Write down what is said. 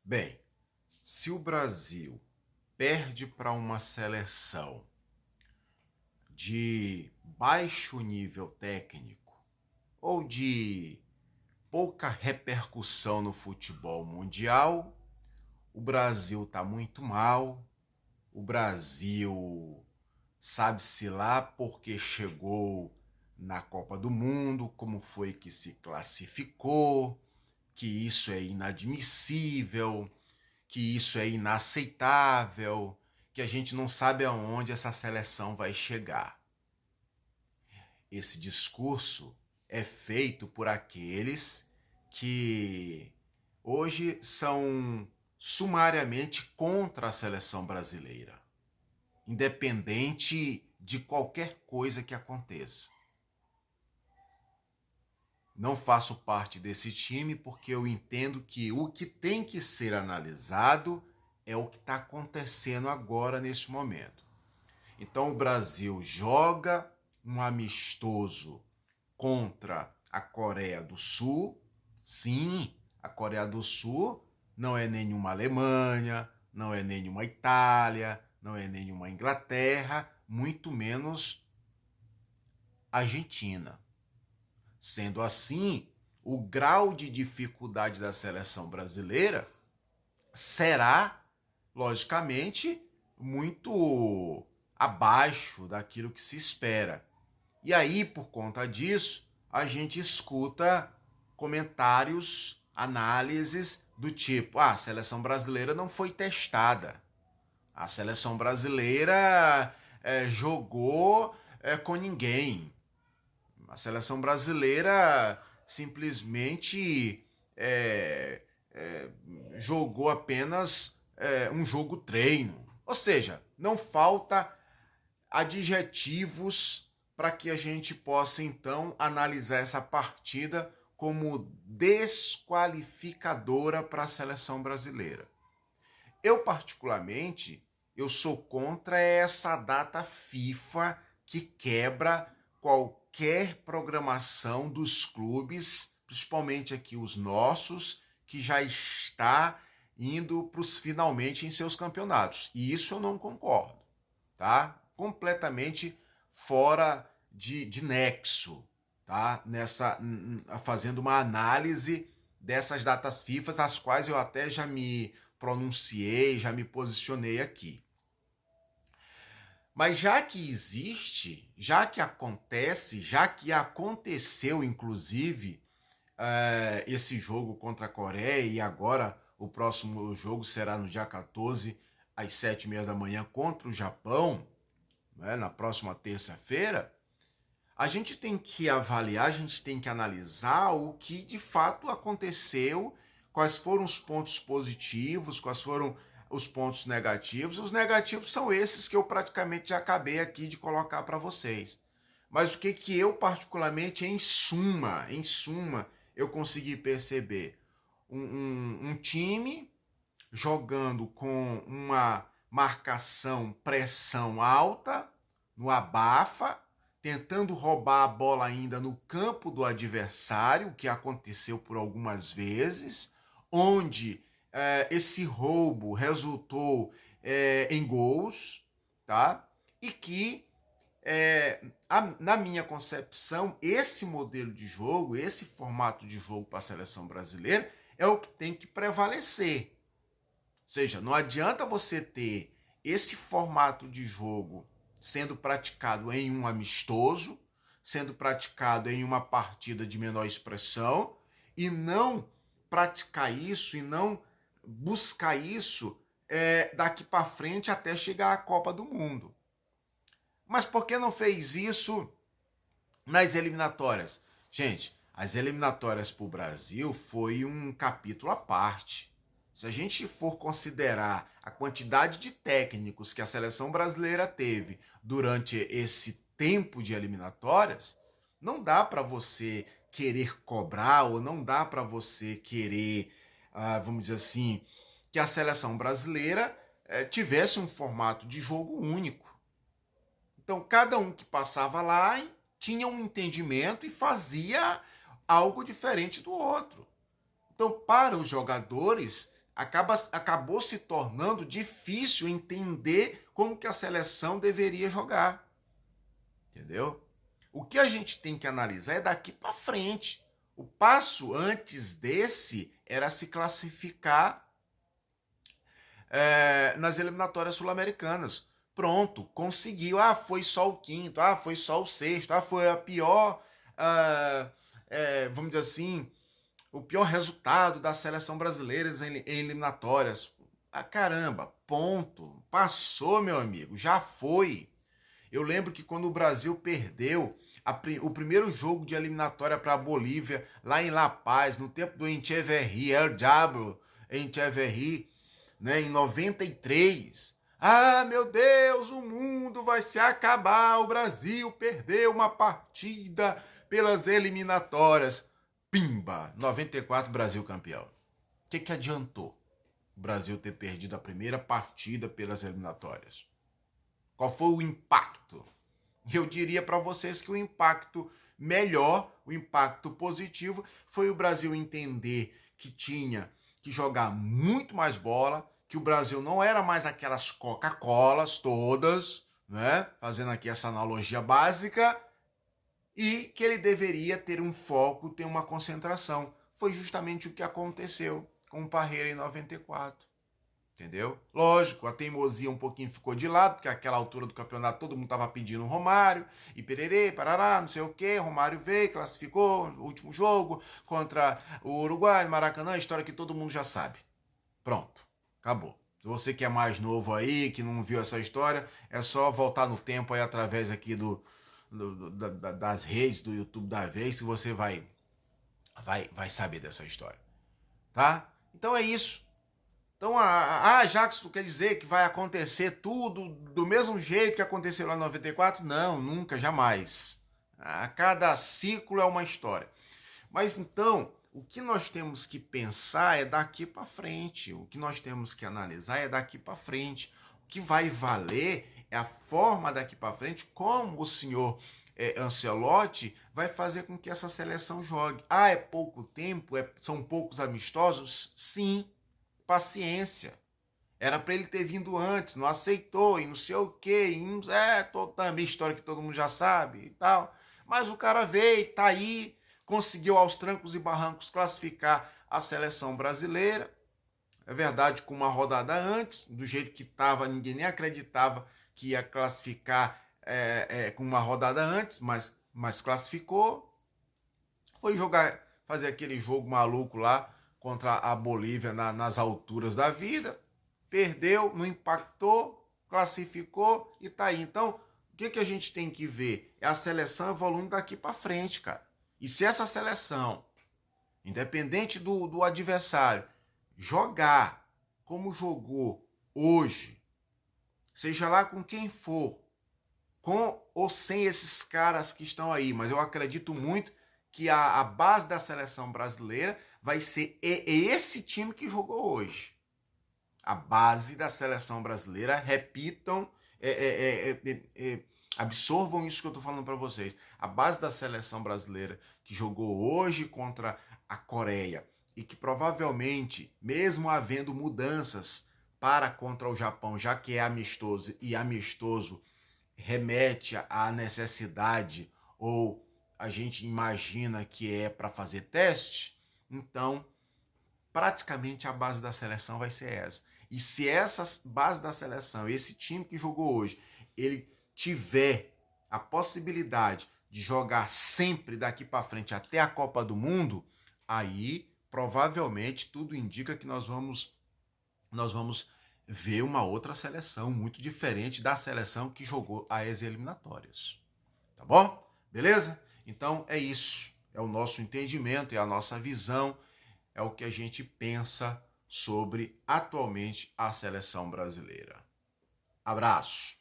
Bem, se o Brasil perde para uma seleção de baixo nível técnico ou de pouca repercussão no futebol mundial, o Brasil está muito mal. O Brasil sabe-se lá porque chegou na Copa do Mundo, como foi que se classificou, que isso é inadmissível, que isso é inaceitável, que a gente não sabe aonde essa seleção vai chegar. Esse discurso é feito por aqueles que hoje são sumariamente contra a seleção brasileira, independente de qualquer coisa que aconteça. Não faço parte desse time porque eu entendo que o que tem que ser analisado é o que está acontecendo agora, neste momento. Então o Brasil joga um amistoso contra a Coreia do Sul. Sim, a Coreia do Sul não é nenhuma Alemanha, não é nenhuma Itália, não é nenhuma Inglaterra, muito menos Argentina. Sendo assim, o grau de dificuldade da seleção brasileira será, logicamente, muito abaixo daquilo que se espera. E aí, por conta disso, a gente escuta comentários, análises do tipo: a seleção brasileira não foi testada. A seleção brasileira jogou com ninguém. A seleção brasileira simplesmente jogou apenas um jogo treino. Ou seja, não falta adjetivos para que a gente possa então analisar essa partida como desqualificadora para a seleção brasileira. Eu particularmente, eu sou contra essa data FIFA que quebra qualquer programação dos clubes, principalmente aqui os nossos, que já está indo para os finalmente em seus campeonatos. E isso eu não concordo, tá? Completamente fora de nexo, tá? Fazendo uma análise dessas datas FIFA, as quais eu até já me pronunciei, já me posicionei aqui. Mas já que existe, já que acontece, já que aconteceu, inclusive, esse jogo contra a Coreia, e agora o próximo jogo será no dia 14, às 7h30 da manhã, contra o Japão, né, na próxima terça-feira, a gente tem que avaliar, a gente tem que analisar o que de fato aconteceu, quais foram os pontos positivos, quais foram os pontos negativos. Os negativos são esses que eu praticamente já acabei aqui de colocar para vocês. Mas o que eu particularmente, em suma, eu consegui perceber? Um time jogando com uma marcação, pressão alta, no abafa, tentando roubar a bola ainda no campo do adversário, que aconteceu por algumas vezes, onde esse roubo resultou em gols, tá? E que, na minha concepção, esse modelo de jogo, esse formato de jogo para a seleção brasileira é o que tem que prevalecer. Ou seja, não adianta você ter esse formato de jogo sendo praticado em um amistoso, sendo praticado em uma partida de menor expressão, e não praticar isso e não buscar isso daqui para frente até chegar à Copa do Mundo. Mas por que não fez isso nas eliminatórias? Gente, as eliminatórias para o Brasil foi um capítulo à parte. Se a gente for considerar a quantidade de técnicos que a seleção brasileira teve durante esse tempo de eliminatórias, não dá para você querer cobrar ou não dá para você querer, vamos dizer assim, que a seleção brasileira tivesse um formato de jogo único. Então, cada um que passava lá tinha um entendimento e fazia algo diferente do outro. Então, para os jogadores, acabou se tornando difícil entender como que a seleção deveria jogar. Entendeu? O que a gente tem que analisar é daqui para frente. O passo antes desse era se classificar nas eliminatórias sul-americanas. Pronto, conseguiu. Ah, foi só o quinto, ah, foi só o sexto, ah, foi a pior, vamos dizer assim, o pior resultado da seleção brasileira em eliminatórias. Ah, caramba, ponto. Passou, meu amigo, já foi. Eu lembro que quando o Brasil perdeu o primeiro jogo de eliminatória para a Bolívia, lá em La Paz, no tempo do Echeverri, El Diablo Echeverri, né, em 93. Ah, meu Deus, o mundo vai se acabar, o Brasil perdeu uma partida pelas eliminatórias. Pimba, 94 Brasil campeão. O que adiantou o Brasil ter perdido a primeira partida pelas eliminatórias? Qual foi o impacto? Eu diria para vocês que o impacto melhor, o impacto positivo, foi o Brasil entender que tinha que jogar muito mais bola, que o Brasil não era mais aquelas Coca-Colas todas, né? Fazendo aqui essa analogia básica, e que ele deveria ter um foco, ter uma concentração. Foi justamente o que aconteceu com o Parreira em 94. Entendeu? Lógico, a teimosia um pouquinho ficou de lado, porque àquela altura do campeonato todo mundo estava pedindo o Romário, e pererê, parará, não sei o que, Romário veio, classificou, o último jogo contra o Uruguai, no Maracanã, história que todo mundo já sabe. Pronto, acabou. Se você que é mais novo aí, que não viu essa história, é só voltar no tempo aí através aqui das redes, do YouTube da vez, que você vai saber dessa história. Tá? Então é isso. Então, Jackson, quer dizer que vai acontecer tudo do mesmo jeito que aconteceu lá em 94? Não, nunca, jamais. A cada ciclo é uma história. Mas então, o que nós temos que pensar é daqui para frente. O que nós temos que analisar é daqui para frente. O que vai valer é a forma daqui para frente, como o senhor Ancelotti vai fazer com que essa seleção jogue. Ah, é pouco tempo? São poucos amistosos? Sim. Paciência. Era para ele ter vindo antes, não aceitou, e não sei o quê, também história que todo mundo já sabe e tal. Mas o cara veio, tá aí, conseguiu aos trancos e barrancos classificar a seleção brasileira. É verdade, com uma rodada antes, do jeito que estava, ninguém nem acreditava que ia classificar com uma rodada antes, mas classificou. Foi fazer aquele jogo maluco lá, contra a Bolívia nas alturas da vida, perdeu, não impactou, classificou e tá aí. Então, o que a gente tem que ver? É a seleção evoluindo daqui para frente, cara. E se essa seleção, independente do adversário, jogar como jogou hoje, seja lá com quem for, com ou sem esses caras que estão aí, mas eu acredito muito que a base da seleção brasileira vai ser esse time que jogou hoje. A base da seleção brasileira, repitam, absorvam isso que eu estou falando para vocês. A base da seleção brasileira que jogou hoje contra a Coreia e que provavelmente, mesmo havendo mudanças para contra o Japão, já que é amistoso e amistoso remete à necessidade ou a gente imagina que é para fazer teste, então praticamente a base da seleção vai ser essa. E se essa base da seleção, esse time que jogou hoje, ele tiver a possibilidade de jogar sempre daqui para frente até a Copa do Mundo, aí provavelmente tudo indica que nós vamos ver uma outra seleção muito diferente da seleção que jogou as eliminatórias. Tá bom? Beleza? Então é isso. É o nosso entendimento, é a nossa visão, é o que a gente pensa sobre atualmente a seleção brasileira. Abraço!